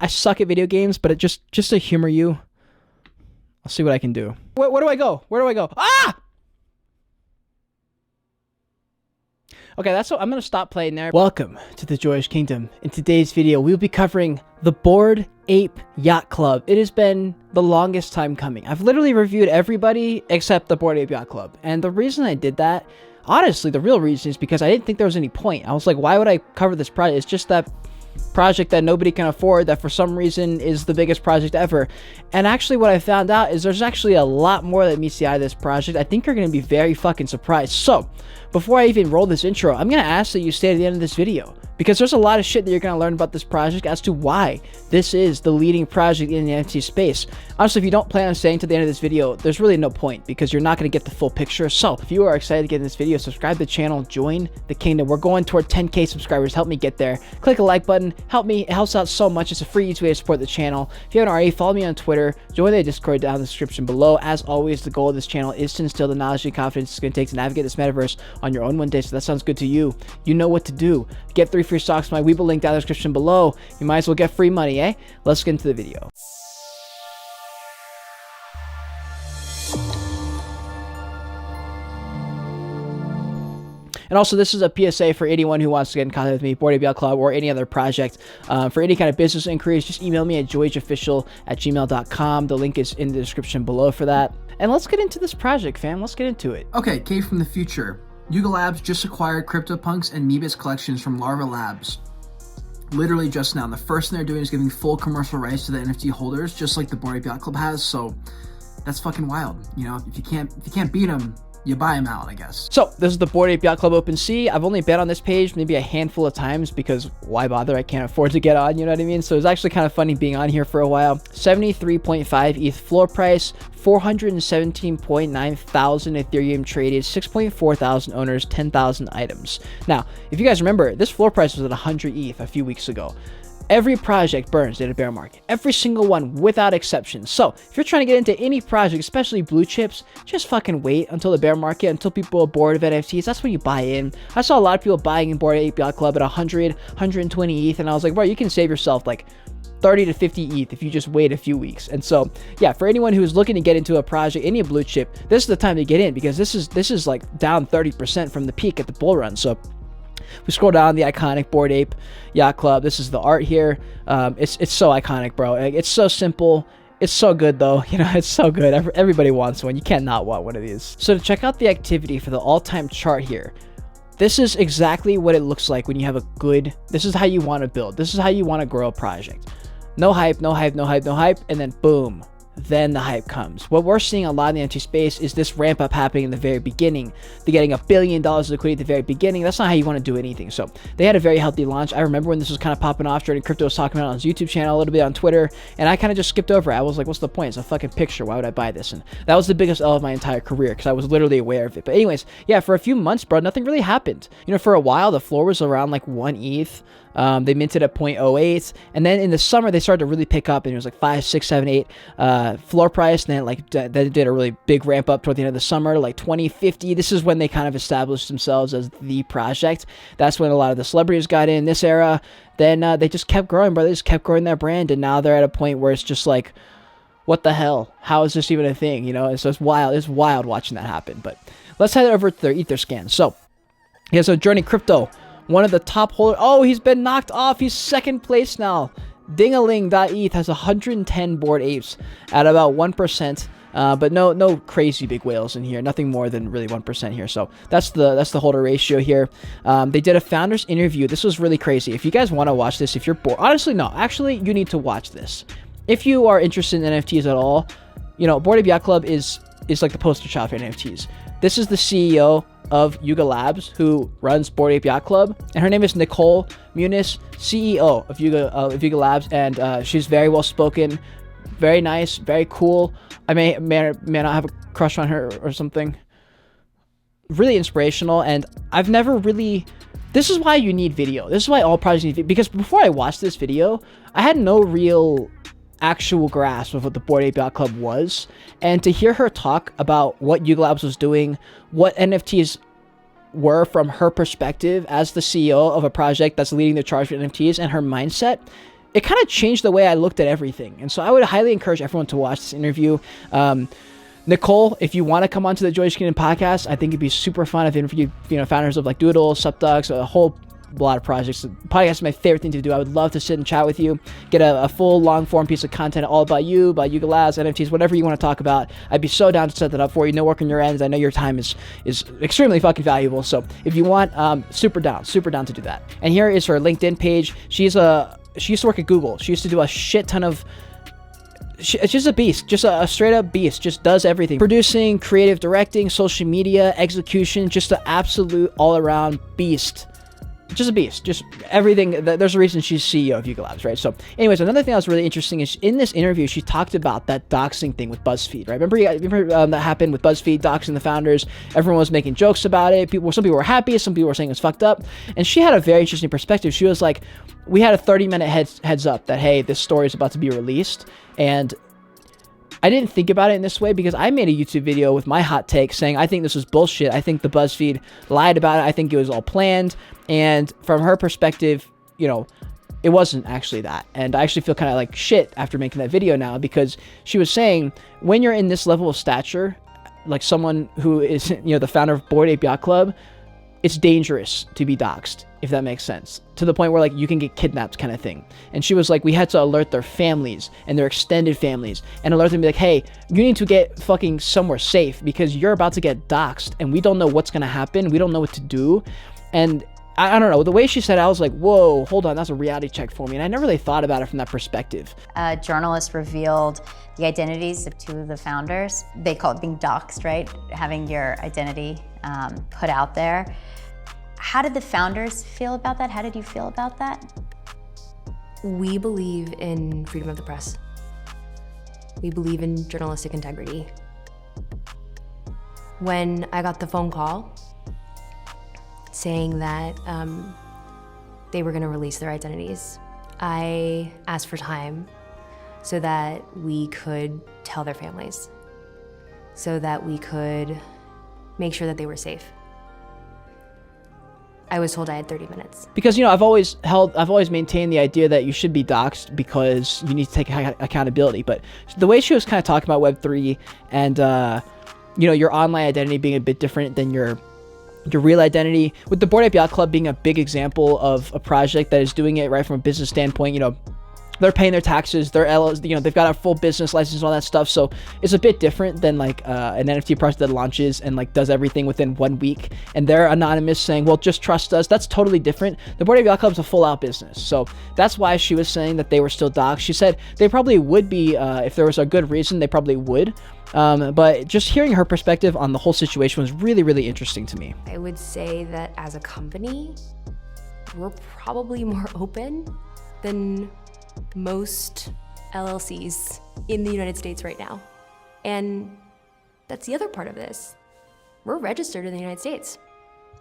I suck at video games, but just to humor you, I'll see what I can do. Where do I go? Where do I go? Ah! Okay, I'm going to stop playing there. Welcome to the Joyage Kingdom. In today's video, we'll be covering the Bored Ape Yacht Club. It has been the longest time coming. I've literally reviewed everybody except the Bored Ape Yacht Club. And the reason I did that, honestly, the real reason is because I didn't think there was any point. I was like, why would I cover this project? It's just that project that nobody can afford, that for some reason is the biggest project ever. And actually what I found out is there's actually a lot more that meets the eye of this project. I think you're going to be very fucking surprised. So before I even roll this intro, I'm going to ask that you stay to the end of this video, because there's a lot of shit that you're going to learn about this project as to why this is the leading project in the NFT space. Honestly, if you don't plan on staying to the end of this video, there's really no point, because you're not going to get the full picture. So if you are excited to get in this video, subscribe to the channel, join the kingdom. We're going toward 10K subscribers. Help me get there. Click a like button. Help me. It helps out so much. It's a free easy way to support the channel. If you haven't already, follow me on Twitter. Join the Discord down in the description below. As always, the goal of this channel is to instill the knowledge and confidence it's going to take to navigate this metaverse on your own one day. So that sounds good to you. You know what to do. Get 3 free stocks. My Weeble link down in the description below. You might as well get free money, eh? Let's get into the video. And also, this is a PSA for anyone who wants to get in contact with me, Bored Ape Yacht Club, or any other project. For any kind of business inquiries, just email me at joyageofficial@gmail.com. The link is in the description below for that. And let's get into this project, fam. Let's get into it. Okay, Cade from the future. Yuga Labs just acquired CryptoPunks and Meebus collections from Larva Labs. Literally just now. The first thing they're doing is giving full commercial rights to the NFT holders, just like the Bored Ape Yacht Club has. So that's fucking wild. You know, if you can't beat them, you buy them out, I guess. So this is the Bored Ape Yacht Club OpenSea. I've only been on this page maybe a handful of times, because why bother? I can't afford to get on, you know what I mean? So it's actually kind of funny being on here for a while. 73.5 ETH floor price, 417.9 thousand Ethereum traded, 6.4 thousand owners, 10,000 items. Now, if you guys remember, this floor price was at 100 ETH a few weeks ago. Every project burns in a bear market. Every single one, without exception. So if you're trying to get into any project, especially blue chips, just fucking wait until the bear market, until people are bored of NFTs. That's when you buy in. I saw a lot of people buying in Bored Ape Yacht Club at 100, 120 ETH, and I was like, bro, you can save yourself like 30 to 50 ETH if you just wait a few weeks. And so, yeah, for anyone who's looking to get into a project, any blue chip, this is the time to get in, because this is like down 30% from the peak at the bull run. So we scroll down the iconic Bored Ape Yacht Club. This is the art here. It's so iconic, bro. It's so simple. It's so good, though. You know, it's so good. Everybody wants one. You can't not want one of these. So to check out the activity for the all-time chart here, this is exactly what it looks like when you have a good... This is how you want to build. This is how you want to grow a project. No hype, no hype, no hype, no hype, and then boom. Then the hype comes. What we're seeing a lot in the NFT space is this ramp up happening in the very beginning. They're getting $1 billion of liquidity at the very beginning. That's not how you want to do anything. So they had a very healthy launch. I remember when this was kind of popping off. Jordan Crypto was talking about it on his YouTube channel, a little bit on Twitter, and I kind of just skipped over it. I was like, what's the point? It's a fucking picture. Why would I buy this? And that was the biggest L of my entire career, because I was literally aware of it. But anyways, yeah, for a few months, bro, nothing really happened. You know, for a while, the floor was around like 1 ETH. They minted at 0.08, and then in the summer they started to really pick up, and it was like 5, 6, 7, 8 floor price, and then like they did a really big ramp up toward the end of the summer, like 20, 50. This is when they kind of established themselves as the project. That's when a lot of the celebrities got in this era. Then they just kept growing, bro. They just kept growing their brand, and now they're at a point where it's just like, what the hell? How is this even a thing? You know, and so it's wild. It's wild watching that happen. But let's head over to their Etherscan. So yeah, so Journey Crypto, one of the top holders. Oh, he's been knocked off. He's second place now. Dingaling.eth has 110 Bored Apes at about 1%. But no crazy big whales in here. Nothing more than really 1% here. So that's the holder ratio here. They did a founders interview. This was really crazy. If you guys want to watch this, if you're bored, honestly, no. Actually, you need to watch this. If you are interested in NFTs at all, you know, Bored Ape Yacht Club is like the poster child for NFTs. This is the CEO of Yuga Labs, who runs Bored Ape Yacht Club, and her name is Nicole Muniz, CEO of Yuga Labs, and she's very well spoken, very nice, very cool. I may not have a crush on her or something. Really inspirational, and I've never really... This is why you need video. This is why all projects need video, because before I watched this video, I had no real actual grasp of what the Bored Ape Yacht Club was, and to hear her talk about what Yuga Labs was doing, what NFTs were from her perspective as the CEO of a project that's leading the charge for NFTs, and her mindset, it kind of changed the way I looked at everything. And so I would highly encourage everyone to watch this interview. Nicole, if you want to come onto the Joyage Podcast, I think it'd be super fun if you interviewed, founders of like Doodle, Supducks, a whole lot of projects. Podcast is my favorite thing to do. I would love to sit and chat with you, get a full long form piece of content all about Yuga Labs, NFTs, whatever you want to talk about. I'd be so down to set that up for you. No work on your end. I know your time is extremely fucking valuable. So if you want, super down to do that. And here is her LinkedIn page. She used to work at Google. She used to do a shit ton of it's just a beast, just a straight up beast, just does everything. Producing, creative directing, social media, execution, just an absolute all around beast. Just a beast, just everything. There's a reason she's CEO of Yuga Labs, right? So anyways, another thing that was really interesting is in this interview, she talked about that doxing thing with BuzzFeed, right? Remember that happened with BuzzFeed, doxing the founders. Everyone was making jokes about it. Some people were happy, some people were saying it was fucked up. And she had a very interesting perspective. She was like, we had a 30-minute heads up that, hey, this story is about to be released. And I didn't think about it in this way because I made a YouTube video with my hot take saying I think this was bullshit. I think the BuzzFeed lied about it. I think it was all planned. And from her perspective, it wasn't actually that. And I actually feel kind of like shit after making that video now because she was saying when you're in this level of stature, like someone who is, the founder of Bored Ape Yacht Club, it's dangerous to be doxxed, if that makes sense, to the point where like you can get kidnapped kind of thing. And she was like, we had to alert their families and their extended families and alert them, be like, hey, you need to get fucking somewhere safe because you're about to get doxxed and we don't know what's going to happen. We don't know what to do. And I don't know, the way she said it, I was like, whoa, hold on, that's a reality check for me. And I never really thought about it from that perspective. A journalist revealed the identities of two of the founders. They call it being doxxed, right? Having your identity put out there. How did the founders feel about that? How did you feel about that? We believe in freedom of the press. We believe in journalistic integrity. When I got the phone call saying that they were gonna release their identities, I asked for time so that we could tell their families, so that we could make sure that they were safe. I was told I had 30 minutes. Because, I've always maintained the idea that you should be doxxed because you need to take accountability. But the way she was kind of talking about Web3 and, your online identity being a bit different than your real identity, with the Bored Ape Yacht Club being a big example of a project that is doing it right from a business standpoint, they're paying their taxes, they've got a full business license and all that stuff. So it's a bit different than like an NFT project that launches and like does everything within 1 week. And they're anonymous saying, well, just trust us. That's totally different. The Bored Ape Yacht Club is a full out business. So that's why she was saying that they were still doxxed. She said they probably would be, if there was a good reason, they probably would. But just hearing her perspective on the whole situation was really, really interesting to me. I would say that as a company, we're probably more open than most LLCs in the United States right now. And that's the other part of this. We're registered in the United States.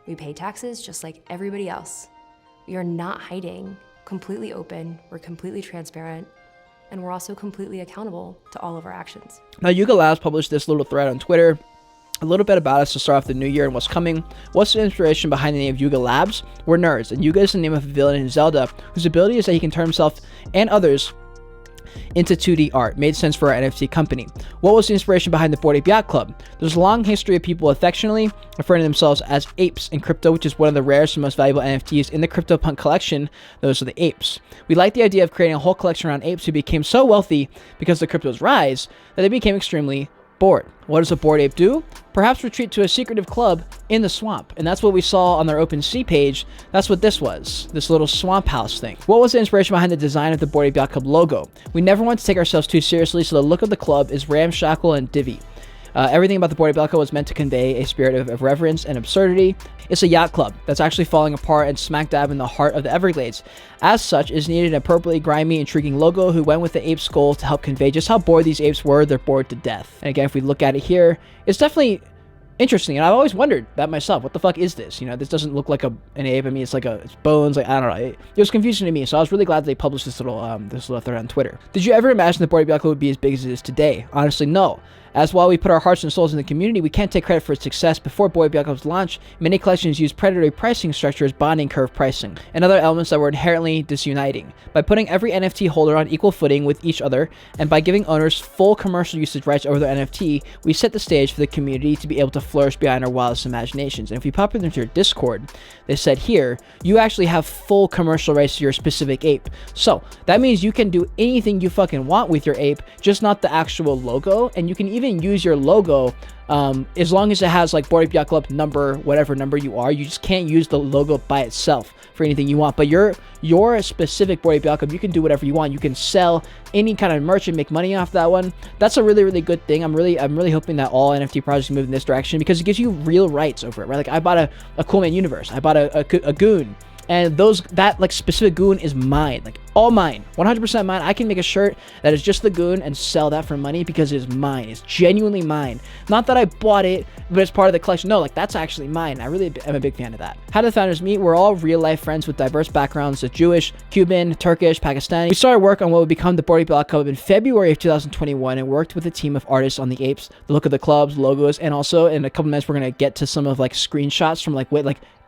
We pay taxes just like everybody else. We are not hiding, completely open, we're completely transparent, and we're also completely accountable to all of our actions. Now, Yuga Labs published this little thread on Twitter, a little bit about us to start off the new year and what's coming. What's the inspiration behind the name of Yuga Labs? We're nerds, and Yuga is the name of a villain in Zelda whose ability is that he can turn himself and others into 2D art. Made sense for our NFT company. What was the inspiration behind the Bored Ape Yacht Club? There's a long history of people affectionately referring to themselves as apes in crypto, which is one of the rarest and most valuable NFTs in the CryptoPunk collection. Those are the apes. We like the idea of creating a whole collection around apes who became so wealthy because of the crypto's rise that they became extremely bored. What does a bored ape do? Perhaps retreat to a secretive club in the swamp. And that's what we saw on their OpenSea page. That's what this was, this little swamp house thing. What was the inspiration behind the design of the Bored Ape Yacht Club logo? We never want to take ourselves too seriously, so the look of the club is ramshackle and divvy. Everything about the Bored Ape Yacht Club was meant to convey a spirit of reverence and absurdity. It's a yacht club that's actually falling apart and smack dab in the heart of the Everglades. As such, is needed an appropriately grimy, intriguing logo who went with the ape skull to help convey just how bored these apes were. They're bored to death. And again, if we look at it here, it's definitely interesting, and I've always wondered that myself. What the fuck is this? This doesn't look like an ape. I mean, it's bones. Like, I don't know. It was confusing to me, so I was really glad they published this little thread on Twitter. Did you ever imagine the Bored Ape Yacht Club would be as big as it is today? Honestly, no. As while we put our hearts and souls in the community, we can't take credit for its success. Before Bored Ape Yacht Club's launch, many collections used predatory pricing structures, bonding curve pricing, and other elements that were inherently disuniting. By putting every NFT holder on equal footing with each other, and by giving owners full commercial usage rights over their NFT, we set the stage for the community to be able to flourish beyond our wildest imaginations. And if we pop into your Discord, they said here, you actually have full commercial rights to your specific ape. So that means you can do anything you fucking want with your ape, just not the actual logo. And you can even use your logo as long as it has like Bored Ape Yacht Club number, whatever number you are. You just can't use the logo by itself for anything you want. But your specific Bored Ape Yacht Club, you can do whatever you want. You can sell any kind of merch and make money off that one. That's a really, really good thing. I'm really hoping that all NFT projects move in this direction, because it gives you real rights over it, right? Like I bought a Cool Man Universe, I bought a Goon, and that like specific Goon is mine, like all mine, 100% mine. I can make a shirt that is just the Goon and sell that for money because it is mine. It's genuinely mine. Not that I bought it, but it's part of the collection. No, like that's actually mine. I really am a big fan of that. How did the founders meet? We're all real life friends with diverse backgrounds, so Jewish, Cuban, Turkish, Pakistani. We started work on what would become the Bored Ape Yacht Club in February of 2021 and worked with a team of artists on the apes, the look of the clubs, logos, and also in a couple minutes we're gonna get to some of like screenshots from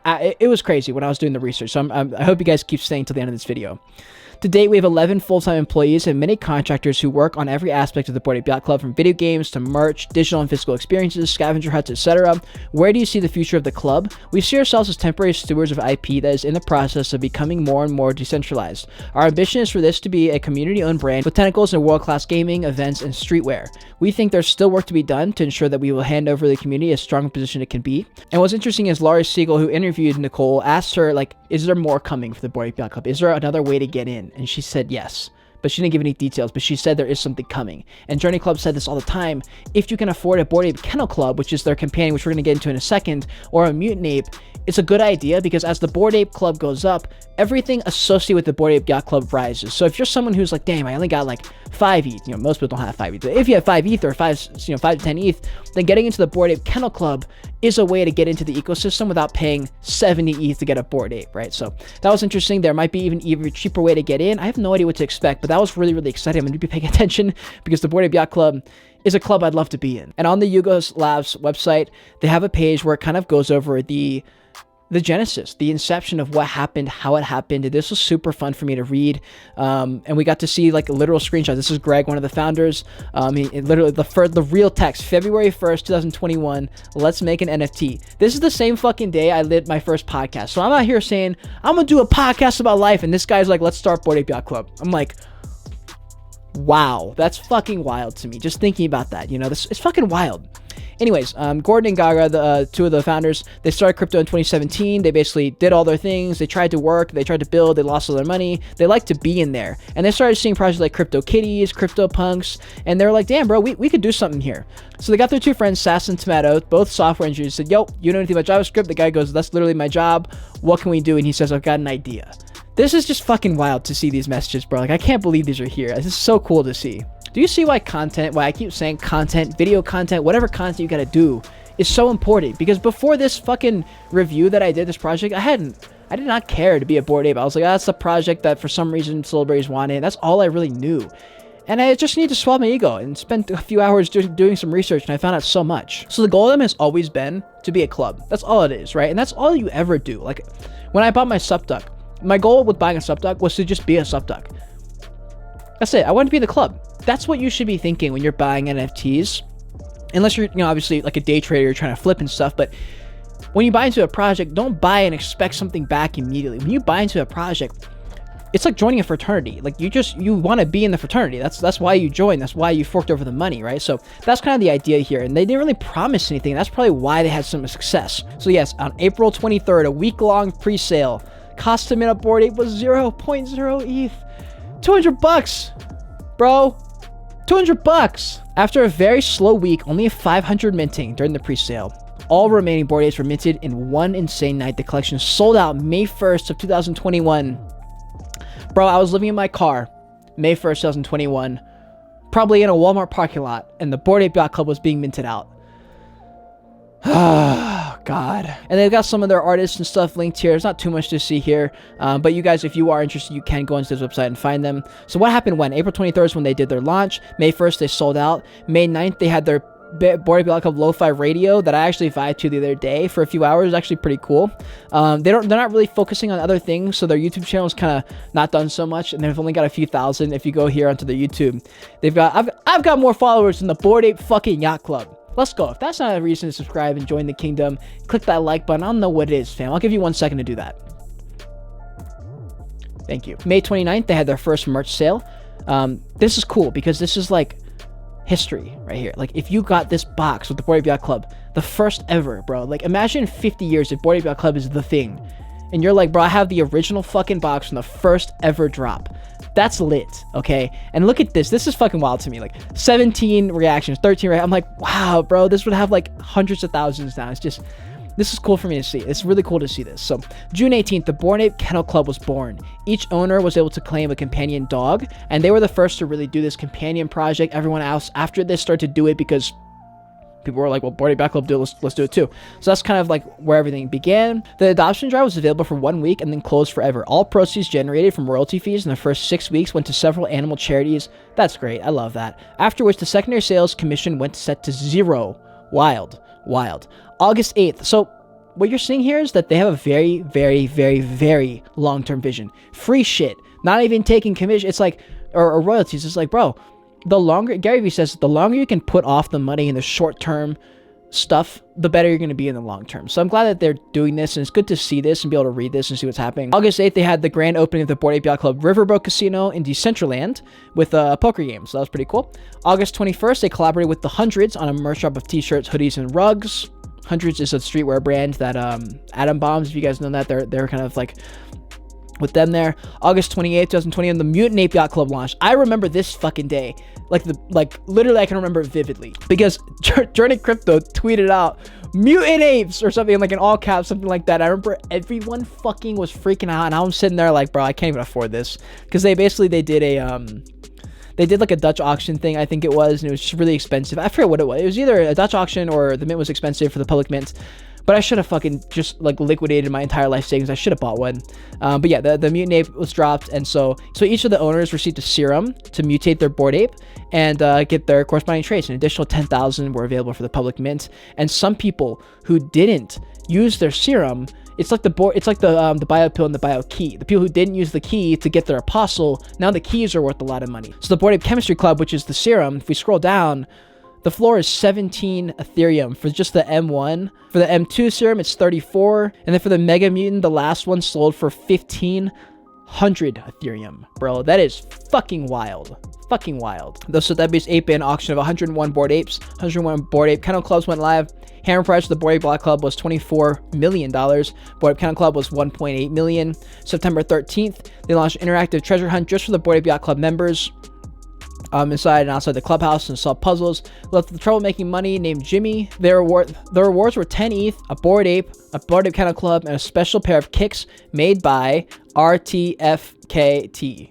it was crazy when I was doing the research, so I hope you guys keep staying till the end of this video. To date, we have 11 full-time employees and many contractors who work on every aspect of the Bored Ape Yacht Club, from video games to merch, digital and physical experiences, scavenger huts, etc. Where do you see the future of the club? We see ourselves as temporary stewards of IP that is in the process of becoming more and more decentralized. Our ambition is for this to be a community-owned brand with tentacles in world-class gaming, events, and streetwear. We think there's still work to be done to ensure that we will hand over the community a strong position it can be. And what's interesting is Laurie Siegel, who interviewed Nicole, asked her, like, is there more coming for the Bored Ape Yacht Club? Is there another way to get in? And she said yes, but she didn't give any details, but she said there is something coming. And Journey Club said this all the time: if you can afford a Bored Ape Kennel Club, which is their companion, which we're going to get into in a second, or a Mutant Ape, it's a good idea, because as the Bored Ape Club goes up, everything associated with the Bored Ape Yacht Club rises. So if you're someone who's like, damn, I only got like 5 ETH, most people don't have 5 ETH. If you have 5 ETH or 5 to 10 ETH, then getting into the Bored Ape Kennel Club is a way to get into the ecosystem without paying 70 ETH to get a Bored Ape, right? So that was interesting. There might be even a cheaper way to get in. I have no idea what to expect, but that was really, really exciting. I'm going to be paying attention, because the Bored Ape Yacht Club is a club I'd love to be in. And on the Yugos Labs website, they have a page where it kind of goes over the genesis, the inception of what happened, how it happened. This was super fun for me to read. And we got to see like literal screenshots. This is Greg, one of the founders. Literally the real text, February 1st, 2021, let's make an NFT. This is the same fucking day I lit my first podcast. So I'm out here saying, I'm gonna do a podcast about life. And this guy's like, let's start Bored Ape Yacht Club. I'm like, wow, that's fucking wild to me. Just thinking about that, it's fucking wild. Anyways, Gordon and Gaga, the two of the founders, they started crypto in 2017. They basically did all their things. They tried to work. They tried to build. They lost all their money. They like to be in there. And they started seeing projects like Crypto Kitties, Crypto Punks, and they were like, damn, bro, we could do something here. So they got their two friends, Sass and Tomato, both software engineers, said, yo, you know anything about JavaScript? The guy goes, that's literally my job. What can we do? And he says, I've got an idea. This is just fucking wild to see these messages, bro. Like, I can't believe these are here. This is so cool to see. Do you see why I keep saying content, video content, whatever content you gotta do is so important? Because before this fucking review that I did, this project, I did not care to be a Bored Ape. I was like, that's a project that for some reason celebrities wanted. That's all I really knew. And I just need to swallow my ego and spent a few hours doing some research, and I found out so much. So the goal of them has always been to be a club. That's all it is, right? And that's all you ever do. Like, when I bought my Subduck, my goal with buying a Subduck was to just be a Subduck. That's it. I wanted to be the club. That's what you should be thinking when you're buying NFTs. Unless you're, obviously like a day trader, you're trying to flip and stuff. But when you buy into a project, don't buy and expect something back immediately. When you buy into a project, it's like joining a fraternity. Like you want to be in the fraternity. That's why you join. That's why you forked over the money, right? So that's kind of the idea here. And they didn't really promise anything. That's probably why they had some success. So yes, on April 23rd, a week-long pre-sale, cost to mint a Bored Ape was 0.0 ETH. $200, bro. $200. After a very slow week, only 500 minting during the pre-sale. All remaining Bored Apes were minted in one insane night. The collection sold out May 1st of 2021. Bro, I was living in my car, May 1st, 2021, probably in a Walmart parking lot, and the Bored Ape Yacht Club was being minted out. Oh, God. And they've got some of their artists and stuff linked here. There's not too much to see here, but you guys, if you are interested, you can go into this website and find them. So what happened when? April 23rd is when they did their launch. May 1st, they sold out. May 9th, they had their Board Ape Yacht Club Lo-Fi radio that I actually vibed to the other day for a few hours. It's actually pretty cool. They're not really focusing on other things, so their YouTube channel is kind of not done so much, and they've only got a few thousand. If you go here onto their YouTube, I've got more followers than the Board Ape fucking Yacht Club. Let's go. If that's not a reason to subscribe and join the kingdom, click that like button. I don't know what it is, fam. I'll give you 1 second to do that. Thank you. May 29th, they had their first merch sale. This is cool because this is like history right here. Like, if you got this box with the Board Ape Yacht Club, the first ever, bro. Like, imagine 50 years if Board Ape Yacht Club is the thing, and you're like, bro, I have the original fucking box from the first ever drop. That's lit, okay? And look at this. This is fucking wild to me. Like, 17 reactions, 13 reactions. I'm like, wow, bro, this would have like hundreds of thousands now. It's just, this is cool for me to see. It's really cool to see this. So, June 18th, the Bored Ape Kennel Club was born. Each owner was able to claim a companion dog, and they were the first to really do this companion project. Everyone else after this started to do it because people were like, well, Bored Ape Yacht Club, let's do it too. So that's kind of like where everything began. The adoption drive was available for 1 week and then closed forever. All proceeds generated from royalty fees in the first 6 weeks went to several animal charities. That's great. I love that. After which the secondary sales commission went set to 0. Wild. August 8th. So what you're seeing here is that they have a very, very, very, very long-term vision. Free shit. Not even taking commission. It's like, or royalties. It's like, bro, the longer, Gary Vee says, the longer you can put off the money in the short-term stuff, the better you're going to be in the long term. So I'm glad that they're doing this, and it's good to see this and be able to read this and see what's happening. August 8th, they had the grand opening of the Bored Ape Yacht Club Riverboat Casino in Decentraland with a poker game. So that was pretty cool. August 21st, they collaborated with the Hundreds on a merch drop of t-shirts, hoodies, and rugs. Hundreds is a streetwear brand that Atom Bombs, if you guys know that, they're kind of like with them there. August 28th, 2020, and the Mutant Ape Yacht Club launched. I remember this fucking day. Literally, I can remember it vividly. Because Journey Crypto tweeted out, Mutant Apes, or something, like in all caps, something like that. I remember everyone fucking was freaking out, and I'm sitting there like, bro, I can't even afford this. Because they did like a Dutch auction thing, I think it was, and it was just really expensive. I forget what it was. It was either a Dutch auction or the mint was expensive for the public mint. But I should have fucking just like liquidated my entire life savings. I should have bought one. But yeah, the Mutant Ape was dropped. And so each of the owners received a serum to mutate their Bored Ape and get their corresponding traits. An additional 10,000 were available for the public mint. And some people who didn't use their serum, it's like the bio pill and the bio key. The people who didn't use the key to get their apostle, now the keys are worth a lot of money. So the Bored Ape Chemistry Club, which is the serum, if we scroll down, the floor is 17 Ethereum for just the M1. For the M2 serum, it's 34. And then for the Mega Mutant, the last one sold for 1,500 Ethereum. Bro, that is fucking wild. Fucking wild. The Sotheby's Ape In auction of 101 Bored Apes. 101 Bored Ape Kennel Clubs went live. Hammer price of the Bored Ape Yacht Club was $24 million. Bored Ape Kennel Club was $1.8 million. September 13th, they launched an interactive treasure hunt just for the Bored Ape Yacht Club members. Inside and outside the clubhouse, and solved puzzles. Left the troublemaking money named Jimmy. The rewards were 10 ETH, a Bored Ape Kennel Club, and a special pair of kicks made by RTFKT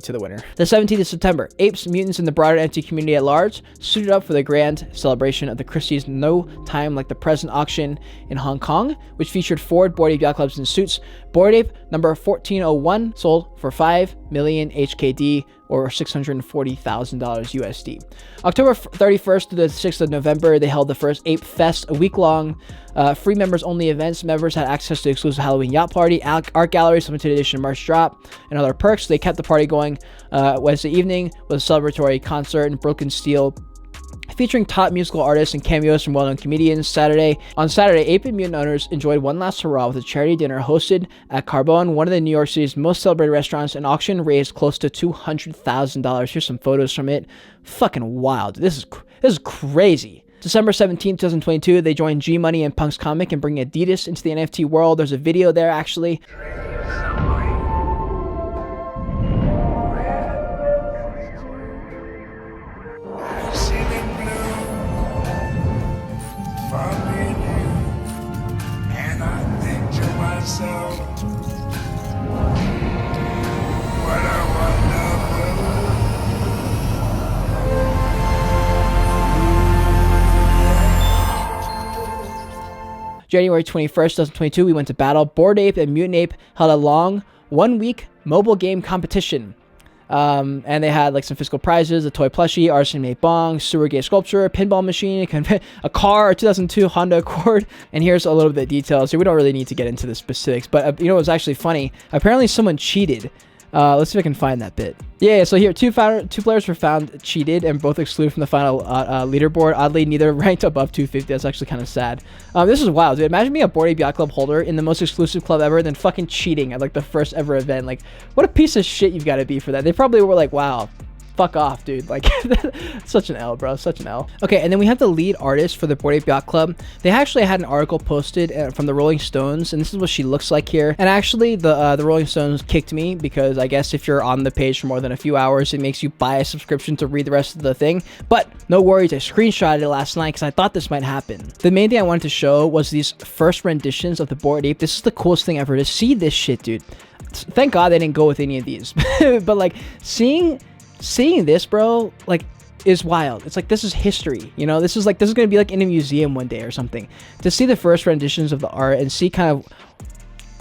to the winner. The 17th of September, apes, mutants, and the broader NFT community at large suited up for the grand celebration of the Christie's No Time Like the Present auction in Hong Kong, which featured 4 Bored Ape Yacht Clubs in suits. Bored Ape number 1401 sold for 5 million HKD or $640,000 USD. October 31st to the 6th of November, they held the first Ape Fest, a week-long free members-only events. Members had access to exclusive Halloween yacht party, art galleries, limited edition merch drop, and other perks. They kept the party going Wednesday evening with a celebratory concert in Brooklyn Steel, featuring top musical artists and cameos from well-known comedians. On Saturday, Ape and Mutant owners enjoyed one last hurrah with a charity dinner hosted at Carbone, one of the New York City's most celebrated restaurants. An auction raised close to $200,000. Here's some photos from it. Fucking wild. This is crazy. December 17th, 2022, they joined G Money and Punk's Comic and bring Adidas into the NFT world. There's a video there, actually. January 21st, 2022, we went to battle. Bored Ape and Mutant Ape held a long 1-week mobile game competition. And they had like some physical prizes, a toy plushie, artisan made bong, sewer gate sculpture, a pinball machine, a car, a 2002 Honda Accord. And here's a little bit of details. So we don't really need to get into the specifics, but you know, it was actually funny. Apparently someone cheated. Let's see if I can find that bit. Yeah, so here, two players were found cheated and both excluded from the final leaderboard. Oddly, neither ranked above 250. That's actually kind of sad. This is wild, dude. Imagine being a Bored Ape Yacht Club holder in the most exclusive club ever, then fucking cheating at like the first ever event. Like, what a piece of shit you've got to be for that. They probably were like, wow, fuck off, dude. Like, such an L, bro. Such an L. Okay, and then we have the lead artist for the Bored Ape Yacht Club. They actually had an article posted from the Rolling Stones, and this is what she looks like here. And actually, the Rolling Stones kicked me because I guess if you're on the page for more than a few hours, it makes you buy a subscription to read the rest of the thing. But no worries, I screenshotted it last night because I thought this might happen. The main thing I wanted to show was these first renditions of the Bored Ape. This is the coolest thing ever to see this shit, dude. Thank God they didn't go with any of these. But like, seeing this, bro, like, is wild. It's like, this is history, you know. This is gonna be like in a museum one day or something. To see the first renditions of the art and see kind of,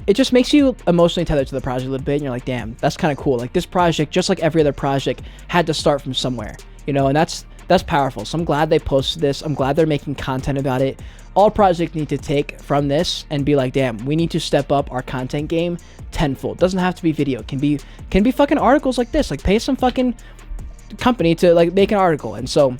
it just makes you emotionally tethered to the project a little bit, and you're like, damn, that's kind of cool. Like, this project, just like every other project, had to start from somewhere, you know. And that's powerful. So I'm glad they posted this. I'm glad they're making content about it. All projects need to take from this and be like, damn, we need to step up our content game tenfold. Doesn't have to be video. Can be fucking articles like this. Like, pay some fucking company to like make an article. And so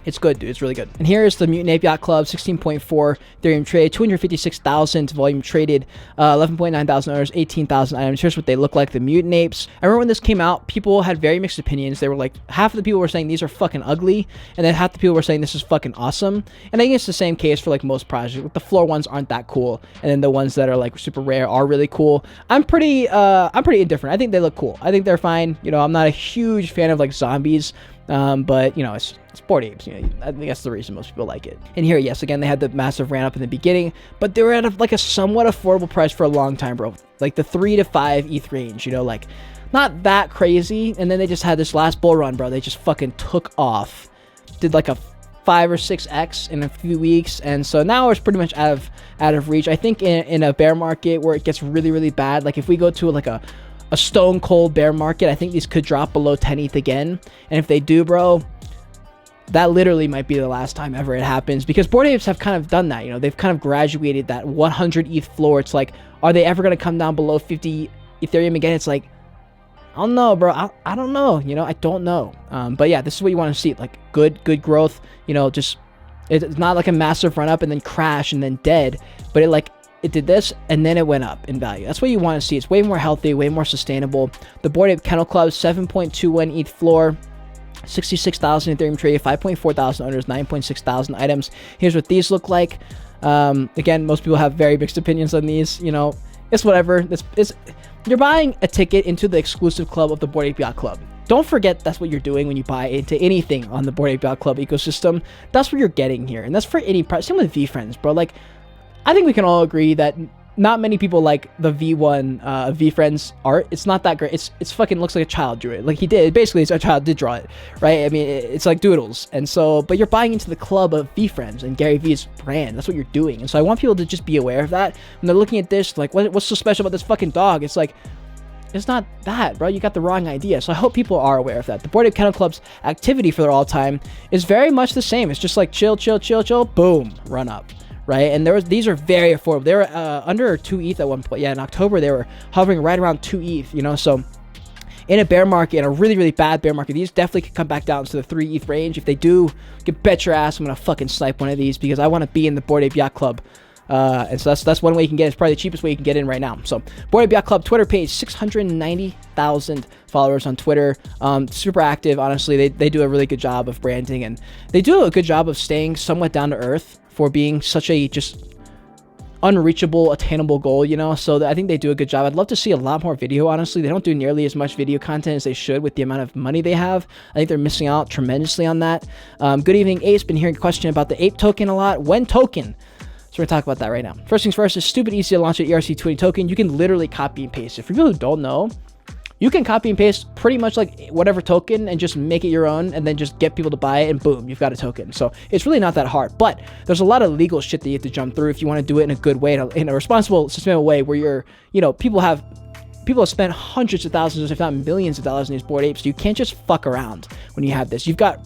it's good, dude. It's really good. And here is the Mutant Ape Yacht Club, 16.4 Ethereum trade, 256,000 volume traded, 11.9 thousand owners, 18,000 items. Here's what they look like, the Mutant Apes. I remember when this came out, people had very mixed opinions. They were like, half of the people were saying these are fucking ugly, and then half the people were saying this is fucking awesome. And I think it's the same case for like most projects. Like, the floor ones aren't that cool, and then the ones that are like super rare are really cool. I'm pretty indifferent. I think they look cool. I think they're fine. You know, I'm not a huge fan of like zombies. But you know, it's Bored Apes. You know, I think that's the reason most people like it. And here, yes, again, they had the massive ramp up in the beginning, but they were at like a somewhat affordable price for a long time, bro. Like the 3 to 5 ETH range. You know, like not that crazy. And then they just had this last bull run, bro. They just fucking took off. Did like a 5 or 6x in a few weeks, and so now it's pretty much out of reach. I think in a bear market where it gets really, really bad, like if we go to like a stone cold bear market, I think these could drop below 10 ETH again. And if they do, bro, that literally might be the last time ever it happens, because Bored Apes have kind of done that. You know, they've kind of graduated that 100 ETH floor. It's like, are they ever going to come down below 50 Ethereum again? It's like, I don't know, bro. I don't know. You know, I don't know. But yeah, this is what you want to see. Like good growth. You know, just it's not like a massive run up and then crash and then dead, but it did this and then it went up in value. That's what you want to see. It's way more healthy, way more sustainable. The Bored Ape Kennel Club, 7.21 ETH floor, 66,000 Ethereum traded, 5.4 thousand owners, 9.6 thousand items. Here's what these look like. Again, most people have very mixed opinions on these. You know, it's whatever. You're buying a ticket into the exclusive club of the Bored Ape Yacht Club. Don't forget that's what you're doing when you buy into anything on the Bored Ape Yacht Club ecosystem. That's what you're getting here, and that's for any price. Same with VeeFriends, bro. Like, I think we can all agree that not many people like the V1 VeeFriends art. It's not that great. It's fucking looks like a child drew it. Like he did. Basically, a child did draw it, right? I mean, it's like doodles. And so, but you're buying into the club of VeeFriends and Gary Vee's brand. That's what you're doing. And so I want people to just be aware of that. When they're looking at this, like, what's so special about this fucking dog? It's like, it's not that, bro. You got the wrong idea. So I hope people are aware of that. The Bored Ape Kennel Club's activity for their all time is very much the same. It's just like chill, boom, run up. Right, and these are very affordable. They were under 2 ETH at one point. Yeah, in October they were hovering right around 2 ETH. You know, so in a bear market, in a really, really bad bear market, these definitely could come back down to the 3 ETH range. If they do, you can bet your ass I'm gonna fucking snipe one of these because I want to be in the Bored Ape Yacht Club. And so that's one way you can get. It's probably the cheapest way you can get in right now. So Bored Ape Yacht Club Twitter page, 690,000 followers on Twitter. Super active. Honestly, they do a really good job of branding, and they do a good job of staying somewhat down to earth for being such a just unreachable, attainable goal, you know. So I think they do a good job. I'd love to see a lot more video. Honestly, they don't do nearly as much video content as they should with the amount of money they have. I think they're missing out tremendously on that. Good evening, Ace. Been hearing a question about the Ape token a lot. When token? So we're gonna talk about that right now. First things first, it's stupid easy to launch an ERC20 token. You can literally copy and paste it. For people who don't know, you can copy and paste pretty much like whatever token and just make it your own and then just get people to buy it and boom, you've got a token. So it's really not that hard, but there's a lot of legal shit that you have to jump through if you want to do it in a good way, in a responsible, sustainable way where you're, you know, people People have spent hundreds of thousands, if not millions of dollars in these Bored Apes. You can't just fuck around when you have this. You've got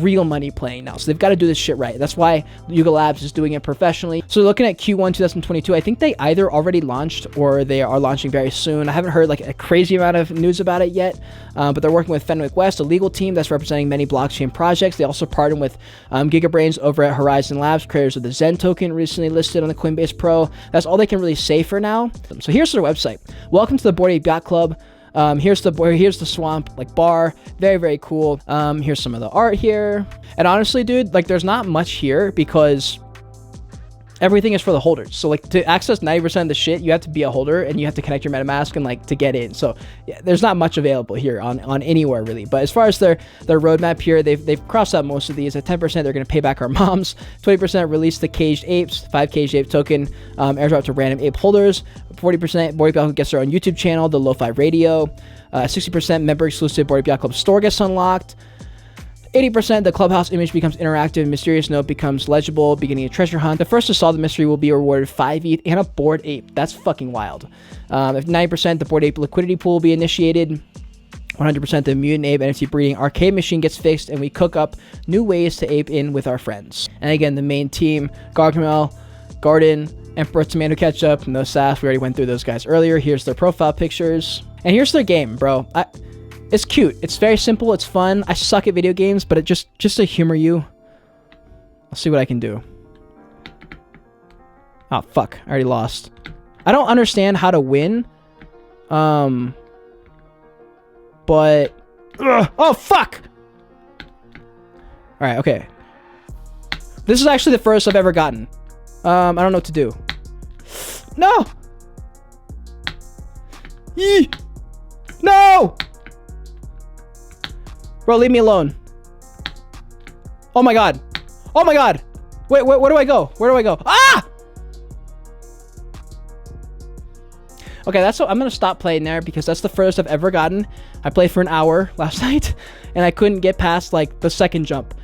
real money playing now, so they've got to do this shit right. That's why Yuga Labs is doing it professionally. So looking at Q1 2022, I think they either already launched or they are launching very soon. I haven't heard like a crazy amount of news about it yet, but they're working with Fenwick West, a legal team that's representing many blockchain projects. They also partnered with GigaBrains over at Horizon Labs, creators of the Zen token, recently listed on the Coinbase Pro. That's all they can really say for now. So here's their website. Welcome to the Bored Ape Yacht Club. Here's the swamp like bar, very, very cool. Here's some of the art here, and honestly, dude, like there's not much here because everything is for the holders. So like to access 90% of the shit, you have to be a holder and you have to connect your MetaMask and like to get in. So yeah, there's not much available here on anywhere really. But as far as their roadmap here, they've crossed out most of these. At 10%, they're going to pay back our moms. 20% release the caged apes, 5 caged ape token, airdrop to random ape holders. 40% Bored Ape Yacht Club gets their own YouTube channel, the Lo-Fi Radio. 60% member exclusive Bored Ape Yacht Club store gets unlocked. 80% the clubhouse image becomes interactive, mysterious note becomes legible, beginning a treasure hunt. The first to solve the mystery will be rewarded 5 ETH and a Bored Ape. That's fucking wild. If 90%, the Bored Ape liquidity pool will be initiated. 100% the mutant ape NFT breeding arcade machine gets fixed, and we cook up new ways to ape in with our friends. And again, the main team, Gargamel, Garden, Emperor Tomato Ketchup, No Sass. We already went through those guys earlier. Here's their profile pictures. And here's their game, bro. It's cute. It's very simple. It's fun. I suck at video games, but it just to humor you. I'll see what I can do. Oh, fuck. I already lost. I don't understand how to win. But... Oh, fuck! Alright, okay. This is actually the first I've ever gotten. I don't know what to do. No! Yee! No! Bro, leave me alone. Oh my god. Oh my god. Wait, where do I go? Where do I go? Ah! Okay, that's what I'm gonna stop playing there because that's the furthest I've ever gotten. I played for an hour last night and I couldn't get past like the second jump.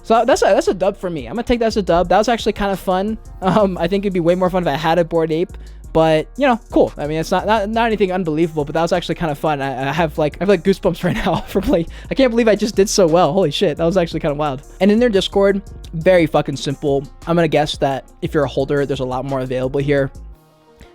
So that's a dub for me. I'm gonna take that as a dub. That was actually kind of fun. I think it'd be way more fun if I had a Bored Ape. But, you know, cool. I mean, it's not anything unbelievable, but that was actually kind of fun. I have like goosebumps right now from like, I can't believe I just did so well. Holy shit. That was actually kind of wild. And in their Discord, very fucking simple. I'm going to guess that if you're a holder, there's a lot more available here.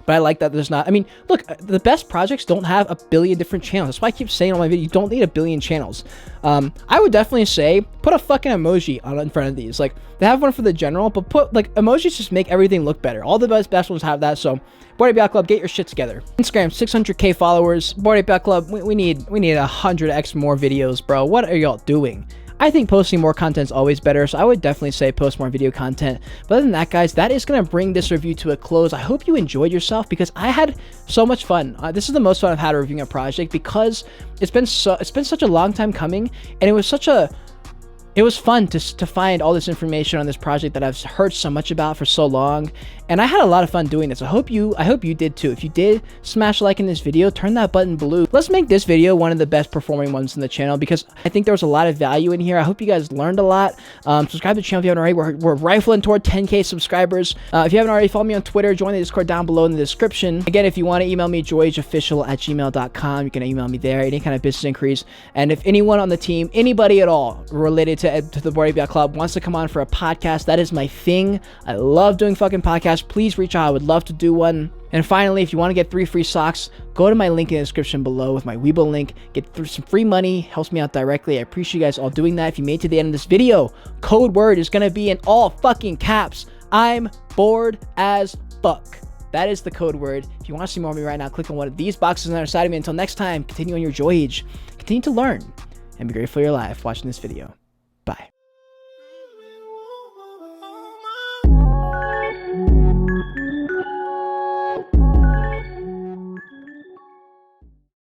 But I like that there's not. I mean, look, the best projects don't have a billion different channels. That's why I keep saying on my video, you don't need a billion channels. I would definitely say put a fucking emoji on in front of these. Like, they have one for the general, but put like emojis just make everything look better. All the best ones have that. So, Bored Ape Yacht Club, get your shit together. Instagram, 600K followers. Bored Ape Yacht Club, we need 100x more videos, bro. What are y'all doing? I think posting more content is always better, so I would definitely say post more video content. But other than that, guys, that is going to bring this review to a close. I hope you enjoyed yourself because I had so much fun. This is the most fun I've had reviewing a project because it's been such a long time coming, and it was fun to find all this information on this project that I've heard so much about for so long, and I had a lot of fun doing this. I hope you did too. If you did, smash like in this video, turn that button blue. Let's make this video one of the best performing ones in the channel because I think there was a lot of value in here. I hope you guys learned a lot. Subscribe to the channel if you haven't already. We're rifling toward 10K subscribers. If you haven't already, follow me on Twitter. Join the Discord down below in the description. Again, if you want to email me, joyageofficial@gmail.com. You can email me there. Any kind of business inquiries. And if anyone on the team, anybody at all related to the Bored Ape Yacht Club wants to come on for a podcast, that is my thing. I love doing fucking podcasts. Please reach out. I would love to do one. And finally, if you want to get 3 free socks, go to my link in the description below with my Webull link. Get through some free money. Helps me out directly. I appreciate you guys all doing that. If you made it to the end of this video, code word is going to be in all fucking caps. I'm bored as fuck. That is the code word. If you want to see more of me right now, click on one of these boxes on the other side of me. Until next time, continue on your Joyage. Continue to learn and be grateful for your life watching this video.